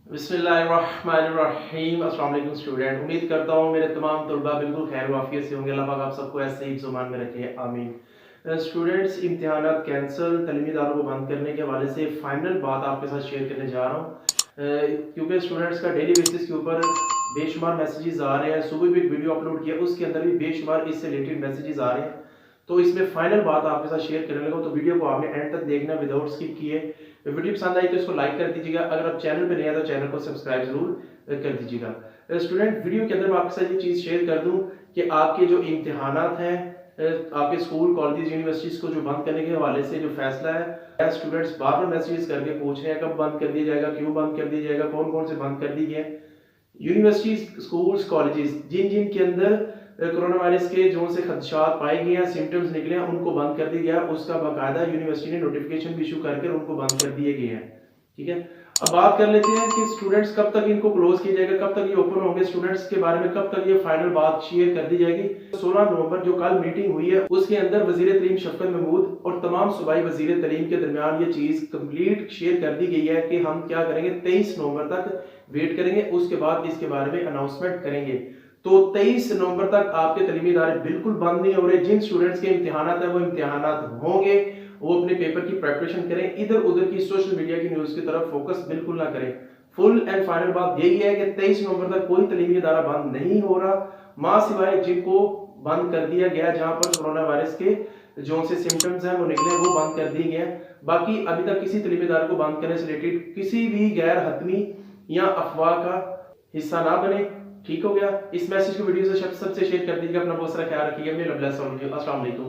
बिस्मिल्लाहिर्रहमानिर्रहीम। अस्सलाम वालेकुम स्टूडेंट। उम्मीद करता हूँ मेरे तमाम तलबा बिल्कुल खैर वाफियत से होंगे। अल्लाह पाक आप सबको ऐसे ही ज़ुबान में रखे, आमीन। स्टूडेंट्स, इम्तिहानात कैंसिल, तालीमी इदारों को बंद करने के हवाले से फ़ाइनल बात आपके साथ शेयर करने जा रहा हूँ, क्योंकि स्टूडेंट्स का डेली बेसिस के ऊपर बेशुमार मैसेजेस आ रहे हैं। सुबह भी एक वीडियो अपलोड किया, उसके अंदर भी बेशुमार इससे रिलेटेड मैसेजेस आ रहे हैं। तो इसमें फाइनल बात आपके साथ शेयर करने लगा, तो वीडियो को आपने एंड तक देखना विदाउट स्किप किए। वीडियो पसंद आई तो इसको लाइक कर दीजिएगा। अगर आप चैनल पे नए हैं तो चैनल को सब्सक्राइब जरूर कर दीजिएगा। स्टूडेंट, वीडियो के अंदर मैं आपके साथ ये चीज़ शेयर कर दूं कि आपके जो इम्तिहानात हैं, आपके स्कूल कॉलेज यूनिवर्सिटीज़ को जो बंद करने के हवाले से जो फैसला है, स्टूडेंट्स बार बार मैसेजेस करके पूछ रहे हैं कब बंद कर दिया जाएगा, क्यों बंद कर दिया जाएगा, कौन कौन से बंद कर दिए गए। यूनिवर्सिटीज, स्कूल्स, कॉलेजेस जिन जिन के अंदर कोरोना वायरस के जो से खदशात पाए गए हैं, सिम्टम्स निकले हैं, उनको बंद कर दिया गया। उसका बाकायदा यूनिवर्सिटी ने नोटिफिकेशन इशू करके उनको बंद कर दिए गए हैं। ठीक है, अब बात कर लेते हैं कि स्टूडेंट्स कब तक इनको क्लोज किया जाएगा, कब तक ये ओपन होंगे। स्टूडेंट्स के बारे में कब तक ये फाइनल बात शेयर कर दी जाएगी। 16 नवंबर जो कल मीटिंग हुई है, उसके अंदर वजीर तरीम शफकत महमूद और तमाम सूबाई वजीर तरीम के दरमियान ये चीज कंप्लीट शेयर कर दी गई है कि हम क्या करेंगे, 23 नवंबर तक वेट करेंगे, उसके बाद इसके बारे में अनाउंसमेंट करेंगे। तो 23 नवंबर तक आपके तलीमी इदारे बिल्कुल बंद नहीं हो रहे। जिन स्टूडेंट्स के इम्तिहानात है वो इम्तिहानात होंगे, वो अपने पेपर की प्रिपरेशन करें, इधर उधर की सोशल मीडिया की न्यूज की तरफ फोकस बिल्कुल ना करें। फुल एंड फाइनल बात यही है कि 23 नवंबर तक कोई तलीमी इदारा बंद नहीं हो रहा, मां सिवाय जिनको बंद कर दिया गया जहां पर कोरोना वायरस के जो से सिम्टम्स हैं वो निकले, वो बंद कर दिए गए। बाकी अभी तक किसी तलीमी इदारे को बंद करने से रिलेटेड किसी भी गैर हतमी या अफवाह का हिस्सा ना बने। ठीक हो गया। इस मैसेज को वीडियो से सबसे शेयर कर दीजिएगा। अपना बहुत सारा ख्याल रखिएगा। अस्सलाम वालेकुम।